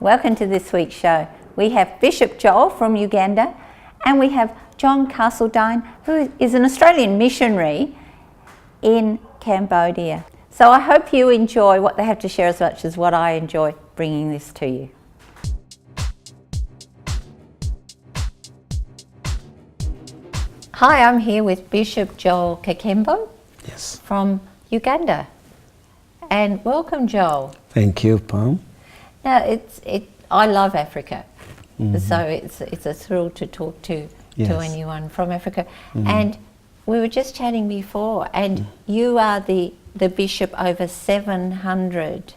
Welcome to this week's show. We have Bishop Joel from Uganda and we have John Castledine, who is an Australian missionary in Cambodia. So I hope you enjoy what they have to share as much as what I enjoy bringing this to you. Hi, I'm here with Bishop Joel Kakembo from Uganda. And welcome, Joel. Thank you, Pam. Now, I love Africa, so it's a thrill to talk to anyone from Africa. And we were just chatting before, and you are the bishop over 700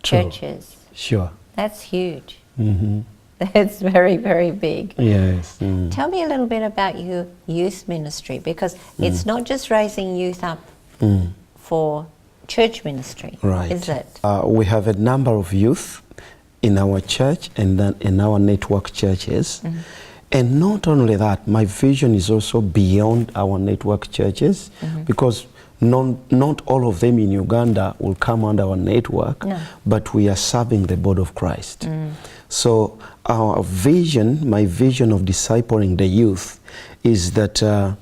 churches. Sure. That's huge. That's very, very big. Yes. Tell me a little bit about your youth ministry, because it's not just raising youth up for church ministry, right. Is it? We have a number of youth in our church and then in our network churches. And not only that, my vision is also beyond our network churches, because not all of them in Uganda will come under our network, but we are serving the body of Christ. So our vision, my vision of discipling the youth is that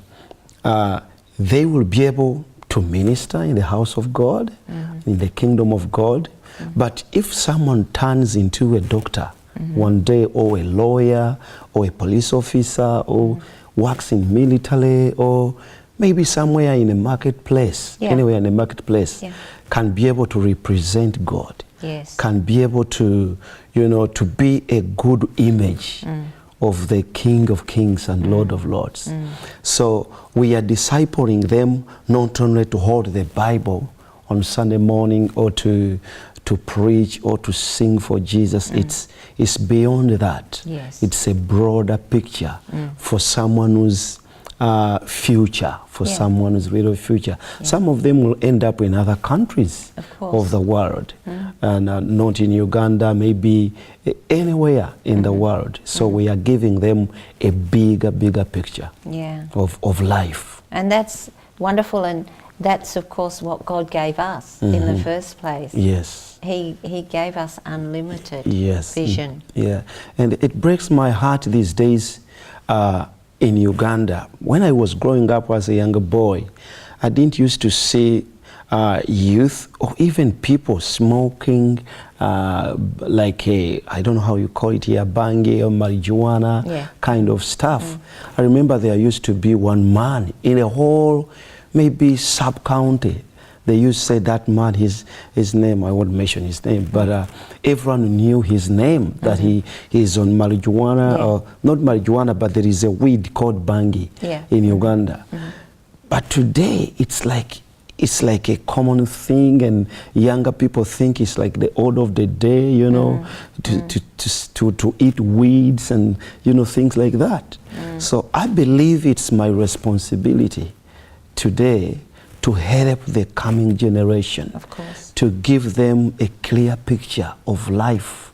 they will be able to minister in the house of God, in the kingdom of God. But if someone turns into a doctor one day, or a lawyer, or a police officer, or works in military, or maybe somewhere in a marketplace, anywhere in a marketplace, can be able to represent God, can be able to, to be a good image of the King of Kings and Lord of Lords. So we are discipling them not only to hold the Bible on Sunday morning or to preach or to sing for Jesus. It's beyond that. It's a broader picture for someone who's future, for someone who's real future. Some of them will end up in other countries of the world, and not in Uganda, maybe anywhere in the world. So we are giving them a bigger picture of life. And that's wonderful, and that's of course what God gave us in the first place. He gave us unlimited vision. And it breaks my heart these days in Uganda. When I was growing up as a younger boy, I didn't used to see youth or even people smoking like I don't know how you call it here, bangi or marijuana kind of stuff. I remember there used to be one man in a whole maybe sub-county. They used to say that man, his name, I won't mention his name, but everyone knew his name, that he is on marijuana, or not marijuana, but there is a weed called bangi in Uganda. But today, it's like a common thing, and younger people think it's like the order of the day, to eat weeds and, things like that. So I believe it's my responsibility today to help the coming generation, to give them a clear picture of life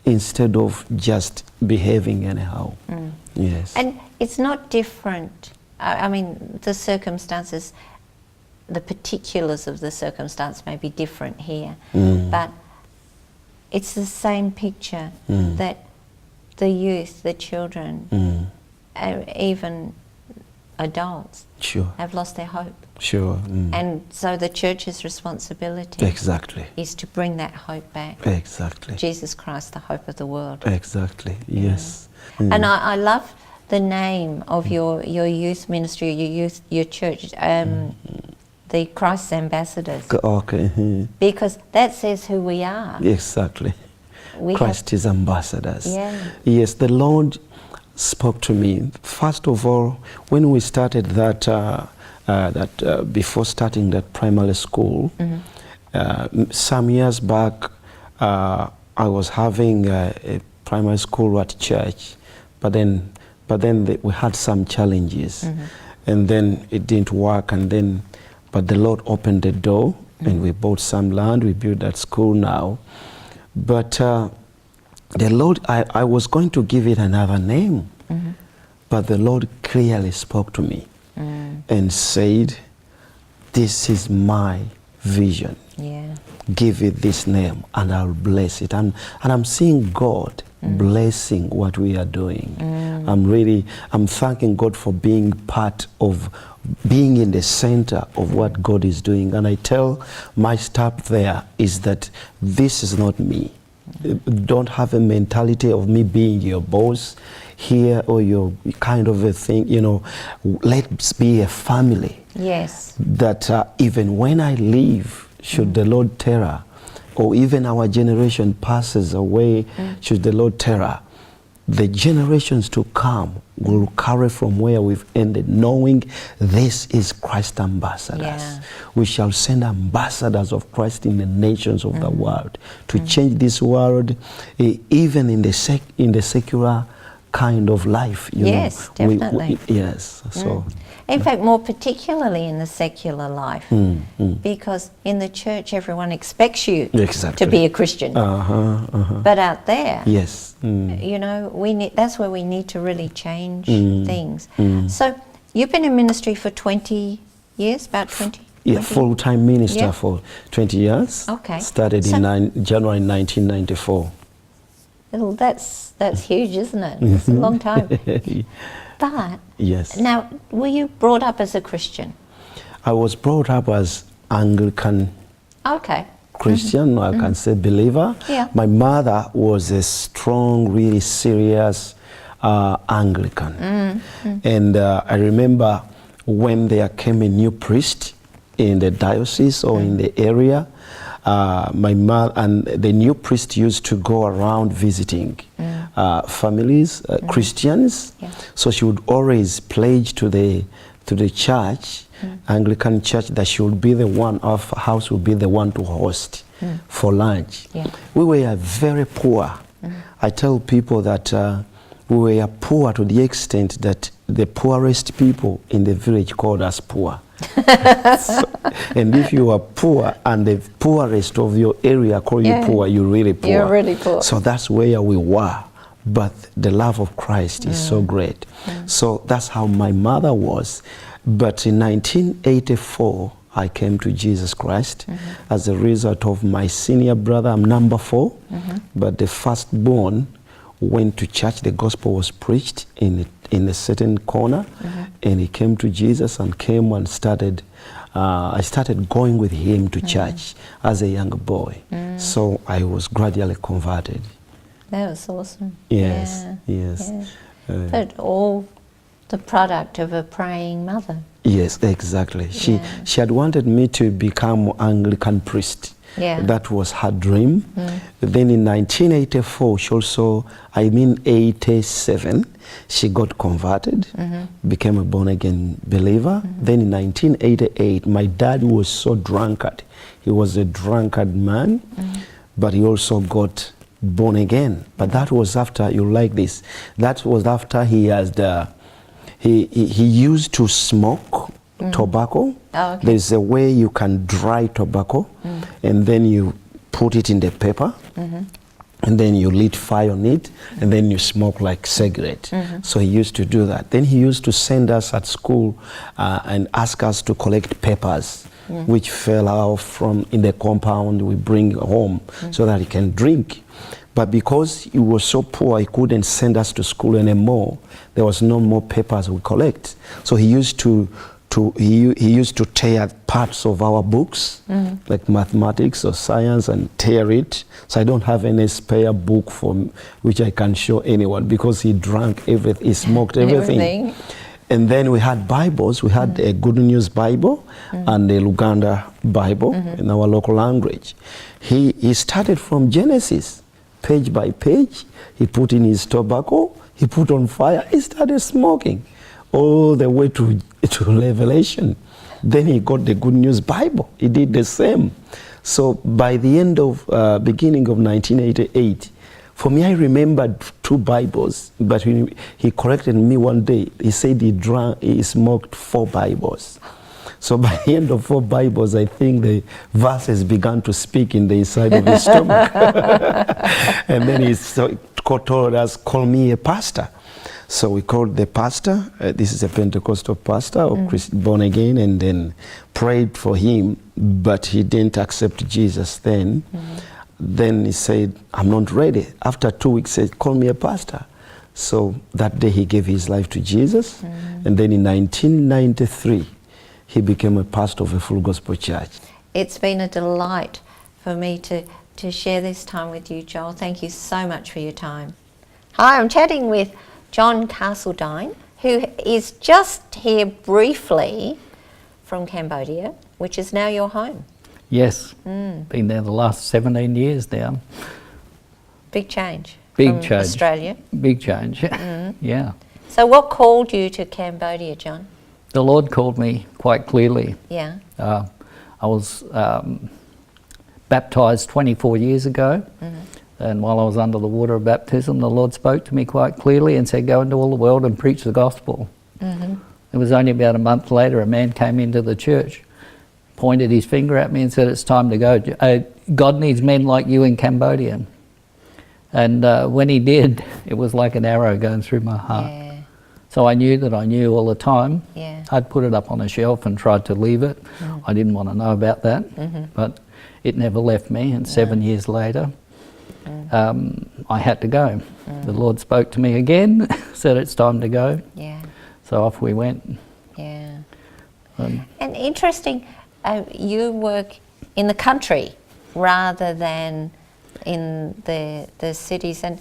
instead of just behaving anyhow. And it's not different. I mean, the circumstances, the particulars of the circumstance may be different here, but it's the same picture that the youth, the children, even adults have lost their hope. And so the church's responsibility is to bring that hope back. Jesus Christ, the hope of the world. And I love the name of your youth ministry, your church, the Christ's Ambassadors. Because that says who we are. Christ is ambassadors. Yes, the Lord spoke to me. First of all, when we started that, before starting that primary school, some years back, I was having a primary school at church, but then we had some challenges, and then it didn't work, but the Lord opened the door, and we bought some land, we built that school now. But the Lord, I was going to give it another name, but the Lord clearly spoke to me and said, this is my vision. Yeah. Give it this name and I'll bless it. And I'm seeing God blessing what we are doing. I'm thanking God for being part of, being in the center of what God is doing. And I tell my staff there is that this is not me. Don't have a mentality of me being your boss here or your kind of a thing, you know. Let's be a family. Yes. That even when I leave, should the Lord terror, or even our generation passes away, should the Lord terror, the generations to come will carry from where we've ended, knowing this is Christ ambassadors. Yeah. We shall send ambassadors of Christ in the nations of the world to change this world, even in the secular kind of life. Yes, know. definitely. Yes. So. In fact, more particularly in the secular life, because in the church everyone expects you to be a Christian. But out there, yes, you know, that's where we need to really change things. So you've been in ministry for 20 years, about 20? Yeah, full-time minister for 20 years. Okay. Started in January 1994. Well, that's huge, isn't it? It's a long time. But yes. Now, were you brought up as a Christian? I was brought up as Anglican Christian, I can say believer. Yeah. My mother was a strong, really serious Anglican. And I remember when there came a new priest in the diocese or in the area, my mother and the new priest used to go around visiting families, Christians. Yeah. So she would always pledge to the church, Anglican church, that she would be the one, our house would be the one to host for lunch. Yeah. We were very poor. I tell people that we were poor to the extent that the poorest people in the village called us poor. And if you are poor and the poorest of your area call you poor, you're really poor. You're really poor. So that's where we were. But the love of Christ is so great. So that's how my mother was. But in 1984, I came to Jesus Christ as a result of my senior brother. I'm number 4, but the firstborn went to church. The gospel was preached in a certain corner, and he came to Jesus and came and started. I started going with him to church as a young boy. So I was gradually converted. That was awesome. Yes, yeah. yes. Yeah. But all the product of a praying mother. Yes, exactly. She had wanted me to become Anglican priest. Yeah. That was her dream. Then in 1984, she also, 87, she got converted, became a born-again believer. Then in 1988, my dad was so drunkard. He was a drunkard man, but he also got born again. But that was after, you like this, that was after he has he used to smoke tobacco. Oh, okay. There's a way you can dry tobacco, and then you put it in the paper, and then you lit fire on it, and then you smoke like cigarette. So he used to do that. Then he used to send us at school and ask us to collect papers which fell out from in the compound. We bring home so that he can drink. But because he was so poor, he couldn't send us to school anymore. There was no more papers we collect. So he used to tear parts of our books, like mathematics or science, and tear it. So I don't have any spare book for which I can show anyone, because he drank everything, he smoked everything. And then we had Bibles. We had a Good News Bible and a Uganda Bible in our local language. He started from Genesis, page by page. He put in his tobacco, he put on fire, he started smoking all the way to Revelation. Then he got the Good News Bible. He did the same. So by the end of, beginning of 1988, for me, I remembered 2 Bibles, but he corrected me one day. He said he smoked 4 Bibles. So by the end of 4 Bibles, I think the verses began to speak in the inside of his stomach. And then he told us, call me a pastor. So we called the pastor, this is a Pentecostal pastor, or born again, and then prayed for him, but he didn't accept Jesus then. Then he said, I'm not ready. After 2 weeks, he said, call me a pastor. So that day he gave his life to Jesus. And then in 1993, he became a pastor of a full gospel church. It's been a delight for me to share this time with you, Joel. Thank you so much for your time. Hi, I'm chatting with John Castledine, who is just here briefly from Cambodia, which is now your home. Yes, been there the last 17 years now. Big change. Big from change. Australia. Big change, yeah. So what called you to Cambodia, John? The Lord called me quite clearly. Yeah. I was baptised 24 years ago, and while I was under the water of baptism, the Lord spoke to me quite clearly and said, go into all the world and preach the gospel. It was only about a month later, a man came into the church, pointed his finger at me and said, it's time to go. God needs men like you in Cambodia. And when he did, it was like an arrow going through my heart. Yeah. So I knew that I knew all the time. Yeah. I'd put it up on a shelf and tried to leave it. I didn't want to know about that, but it never left me. And 7 years later, I had to go. The Lord spoke to me again, said it's time to go. Yeah. So off we went. Yeah. And interesting, you work in the country rather than in the cities, and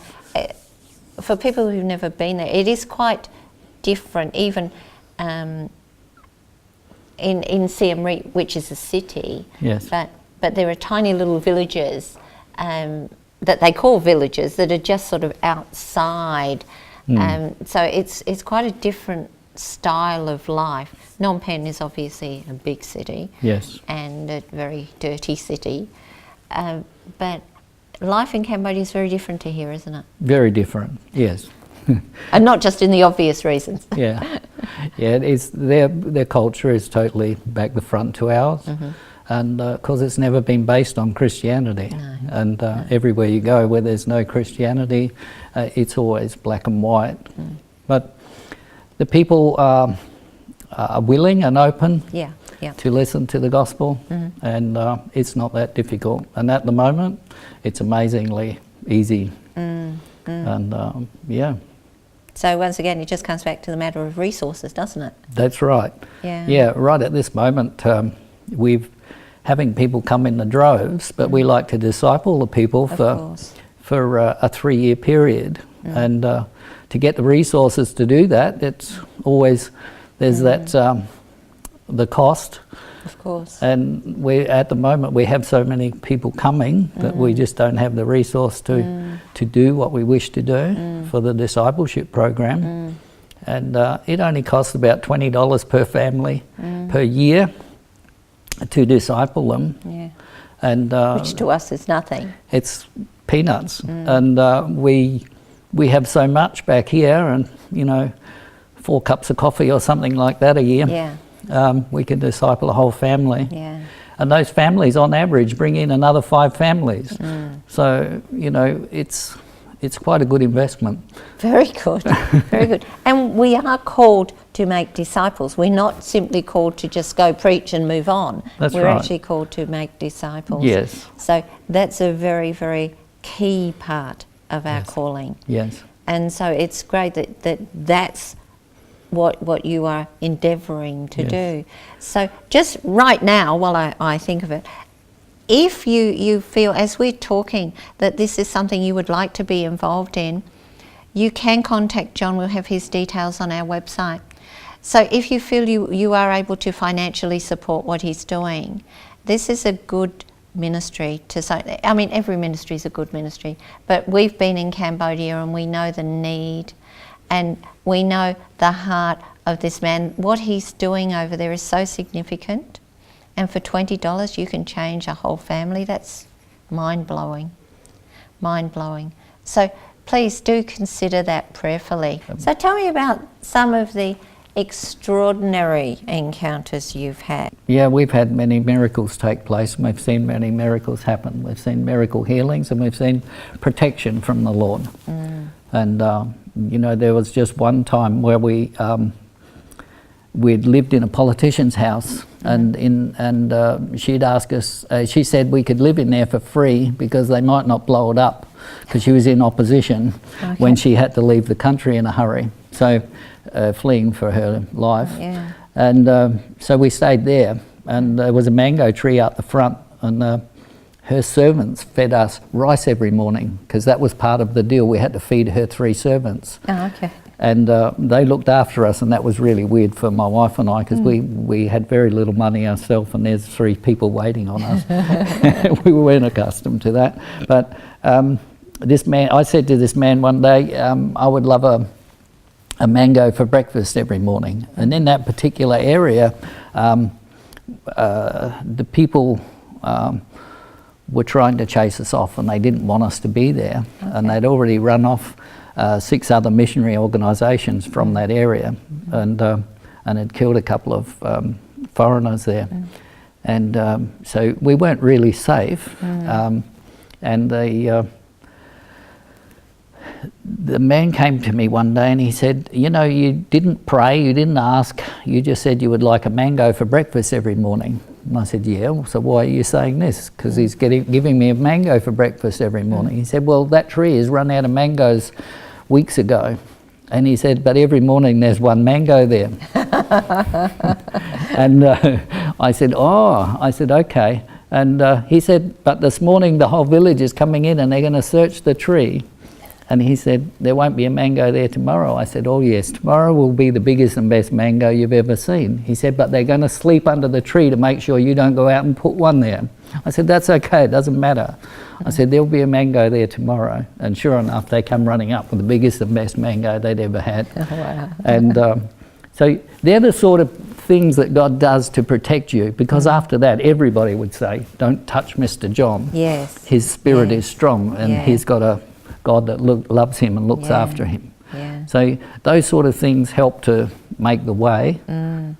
for people who've never been there, it is quite different. Even in Siem Reap, which is a city, yes, but there are tiny little villages that they call villages that are just sort of outside. So it's quite a different style of life. Phnom Penh is obviously a big city, yes, and a very dirty city, but life in Cambodia is very different to here, isn't it? very different, yes. And not just in the obvious reasons. Yeah, yeah. It's their culture is totally back the front to ours, and because it's never been based on Christianity, and everywhere you go where there's no Christianity, it's always black and white. But the people are willing and open to listen to the gospel, and it's not that difficult. And at the moment, it's amazingly easy. And yeah. So once again, it just comes back to the matter of resources, doesn't it? That's right. Yeah. Yeah, right at this moment, we've having people come in the droves, but we like to disciple the people for a 3-year period. And to get the resources to do that, it's always, there's that, the cost. Of course. And at the moment we have so many people coming that we just don't have the resource to do what we wish to do for the discipleship program. And it only costs about $20 per family per year to disciple them. Yeah. And which to us is nothing. It's peanuts. And we have so much back here, and 4 cups of coffee or something like that a year. Yeah. We can disciple a whole family. Yeah. And those families on average bring in another 5 families. So, it's quite a good investment. Very good, very good. And we are called to make disciples. We're not simply called to just go preach and move on. We're actually called to make disciples. Yes. So that's a very, very key part of our calling. Yes. And so it's great that's what you are endeavouring to do. So just right now, while I think of it, if you feel, as we're talking, that this is something you would like to be involved in, you can contact John. We'll have his details on our website. So if you feel you are able to financially support what he's doing, this is a good ministry to say. I mean, every ministry is a good ministry, but we've been in Cambodia and we know the need, and we know the heart of this man. What he's doing over there is so significant, and for $20 you can change a whole family. That's mind-blowing, mind-blowing. So please do consider that prayerfully. So tell me about some of the extraordinary encounters you've had. Yeah, we've had many miracles take place, and we've seen many miracles happen. We've seen miracle healings, and we've seen protection from the Lord. And you know, there was just one time where we'd lived in a politician's house, and she'd ask us. She said we could live in there for free because they might not blow it up, because she was in opposition when she had to leave the country in a hurry, so fleeing for her life. Yeah. And so we stayed there, and there was a mango tree out the front, and her servants fed us rice every morning, because that was part of the deal. We had to feed her 3 servants. Oh, okay. And they looked after us, and that was really weird for my wife and I, because we had very little money ourselves, and there's 3 people waiting on us. We weren't accustomed to that. But this man, I said to this man one day, I would love a mango for breakfast every morning. And in that particular area, the people were trying to chase us off, and they didn't want us to be there. Okay. And they'd already run off 6 other missionary organisations from that area, and had killed a couple of foreigners there. And so we weren't really safe. And the man came to me one day and he said, you know, you didn't pray, you didn't ask, you just said you would like a mango for breakfast every morning. And I said, yeah, so why are you saying this? Because he's giving me a mango for breakfast every morning. He said, well, that tree has run out of mangoes weeks ago. And he said, but every morning there's 1 mango there. And I said, oh, I said, okay. And he said, but this morning the whole village is coming in and they're going to search the tree. And he said, there won't be a mango there tomorrow. I said, oh yes, tomorrow will be the biggest and best mango you've ever seen. He said, but they're going to sleep under the tree to make sure you don't go out and put one there. I said, that's okay, it doesn't matter. I said, there'll be a mango there tomorrow. And sure enough, they come running up with the biggest and best mango they'd ever had. Oh, wow. And so they're the sort of things that God does to protect you, because after that, everybody would say, don't touch Mr. John. Yes. His spirit is strong, and he's got a God that loves him and looks after him. Yeah. So those sort of things help to make the way. And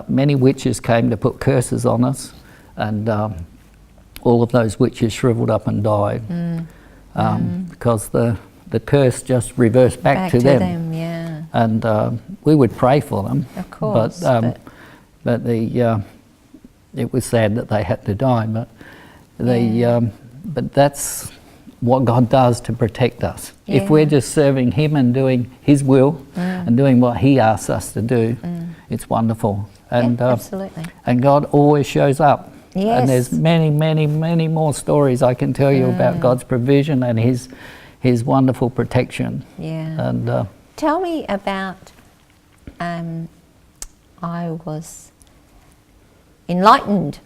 many witches came to put curses on us, and all of those witches shriveled up and died because the curse just reversed back to them. Yeah. And we would pray for them. Of course. But it was sad that they had to die. But that's what God does to protect us. Yeah. If we're just serving him and doing his will and doing what he asks us to do, it's wonderful. And absolutely. And God always shows up. Yes. And there's many, many, many more stories I can tell you about God's provision and his wonderful protection. Yeah. And tell me about, I was enlightened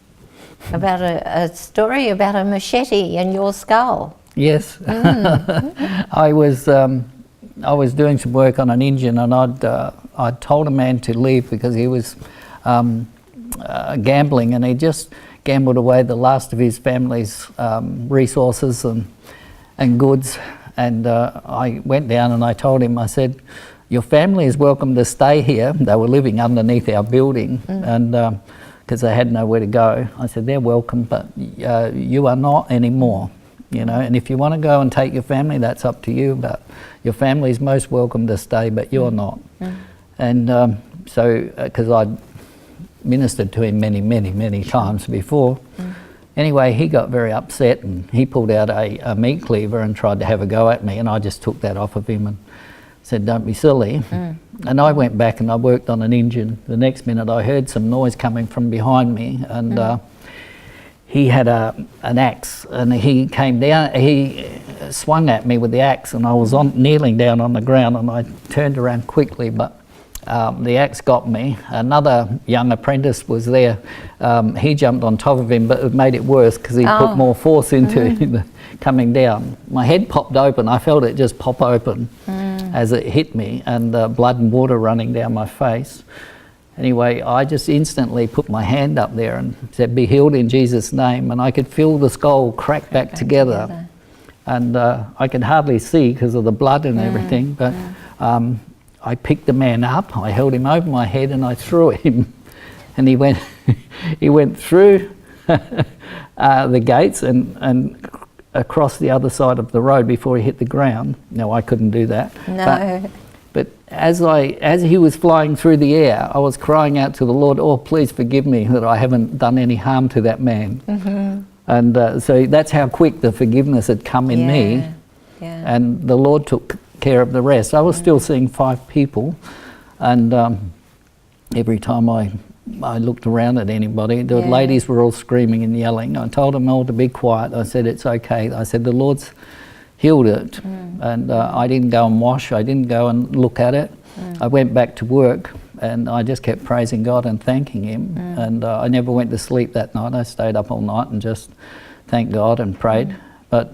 about a story about a machete and your skull. Yes. I was doing some work on an engine, and I'd told a man to leave because he was gambling, and he just gambled away the last of his family's resources and goods. And I went down and I told him, I said, your family is welcome to stay here. They were living underneath our building, and because they had nowhere to go. I said, they're welcome, but you are not anymore. You know, and if you want to go and take your family, that's up to you, but your family is most welcome to stay, but you're not. And so, because I'd ministered to him many, many, many times before. Anyway, he got very upset, and he pulled out a meat cleaver and tried to have a go at me, and I just took that off of him and said, don't be silly. And I went back and I worked on an engine. The next minute I heard some noise coming from behind me, and he had an axe, and he came down, he swung at me with the axe, and I was kneeling down on the ground, and I turned around quickly, but the axe got me. Another young apprentice was there. He jumped on top of him, but it made it worse because he put more force into the coming down. My head popped open. I felt it just pop open as it hit me, and blood and water running down my face. Anyway, I just instantly put my hand up there and said, be healed in Jesus' name. And I could feel the skull crack back together. And I could hardly see because of the blood and everything. But I picked the man up, I held him over my head, and I threw him. And he went through the gates and across the other side of the road before he hit the ground. No, I couldn't do that. No. But as he was flying through the air, I was crying out to the Lord, oh, please forgive me that I haven't done any harm to that man. Mm-hmm. And so that's how quick the forgiveness had come in me. Yeah. And the Lord took care of the rest. I was still seeing 5 people, and every time I looked around at anybody, the ladies were all screaming and yelling. I told them all to be quiet. I said, it's okay. I said, the Lord's healed it. And I didn't go and wash. I didn't go and look at it. I went back to work, and I just kept praising God and thanking Him. And I never went to sleep that night. I stayed up all night and just thanked God and prayed. But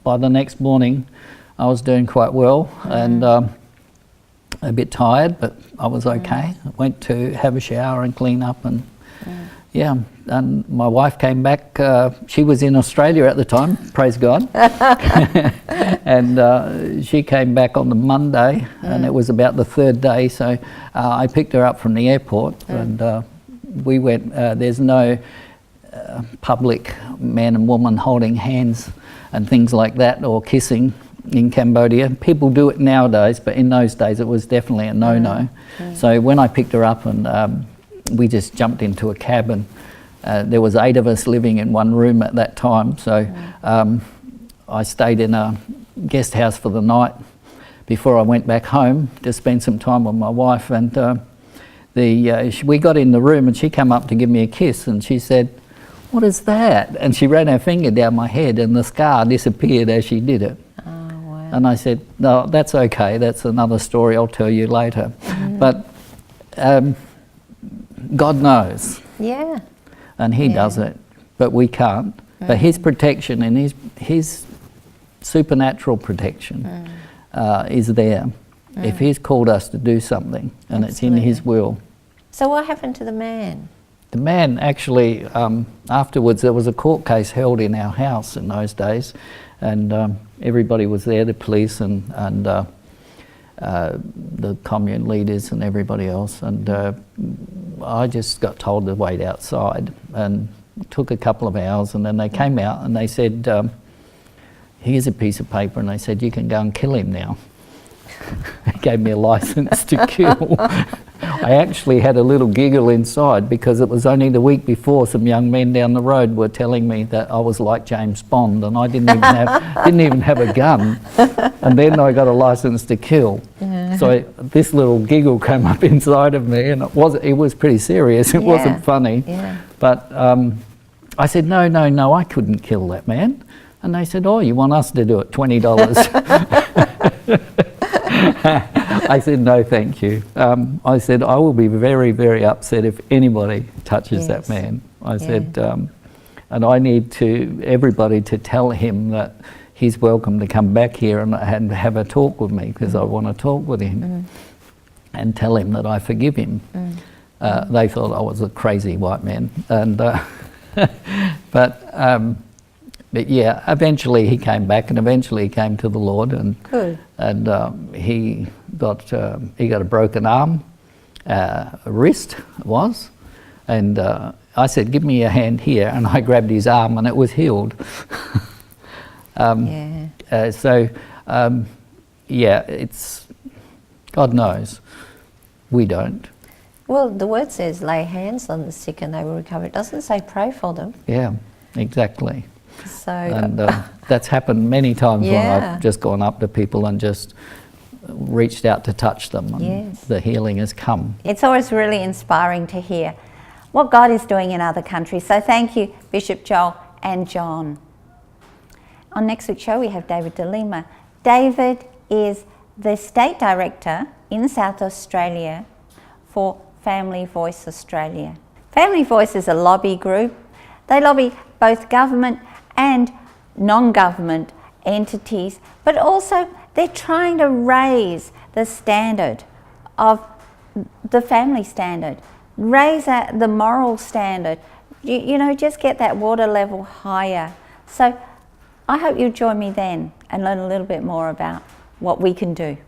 by the next morning, I was doing quite well, and a bit tired, but I was okay. I went to have a shower and clean up, and and my wife came back. She was in Australia at the time, praise God. And she came back on the Monday, and it was about the 3rd day, so I picked her up from the airport, and we went. There's no public man and woman holding hands and things like that, or kissing in Cambodia. People do it nowadays, but in those days it was definitely a no-no. So when I picked her up, and we just jumped into a cab, and there was 8 of us living in one room at that time, so I stayed in a guest house for the night before I went back home to spend some time with my wife. And we got in the room, and she came up to give me a kiss, and she said, "What is that?" And she ran her finger down my head, and the scar disappeared as she did it. Oh, wow. And I said, "No, that's okay. That's another story I'll tell you later." But God knows. Yeah. And He does it, but we can't. But His protection and His supernatural protection is there if He's called us to do something, and it's in His will. So what happened to the man? The man actually, afterwards, there was a court case held in our house in those days, and everybody was there, the police and the commune leaders and everybody else, and I just got told to wait outside, and it took a couple of hours, and then they came out and they said, here's a piece of paper, and they said, you can go and kill him now. They gave me a license to kill. I actually had a little giggle inside, because it was only the week before some young men down the road were telling me that I was like James Bond, and I didn't even have a gun, and then I got a license to kill. So this little giggle came up inside of me, and it was pretty serious. It wasn't funny. But I said, no, I couldn't kill that man. And they said, oh, you want us to do it, $20. I said, no, thank you. I said, I will be very, very upset if anybody touches that man. I said, and I need everybody to tell him that he's welcome to come back here and have a talk with me, because I want to talk with him and tell him that I forgive him. They thought I was a crazy white man. And but yeah, eventually he came back, and eventually he came to the Lord, and he got a broken arm, a wrist was, and I said, give me your hand here, and I grabbed his arm, and it was healed. It's God knows, we don't. Well, the word says lay hands on the sick and they will recover. It doesn't say pray for them. Yeah, exactly. So and that's happened many times when I've just gone up to people and just reached out to touch them, and the healing has come. It's always really inspiring to hear what God is doing in other countries. So thank you, Bishop Joel and John. On next week's show, we have David de Lima. David is the State Director in South Australia for Family Voice Australia. Family Voice is a lobby group. They lobby both government and non-government entities, but also they're trying to raise the standard of the family standard, raise the moral standard, you know, just get that water level higher. So I hope you'll join me then and learn a little bit more about what we can do.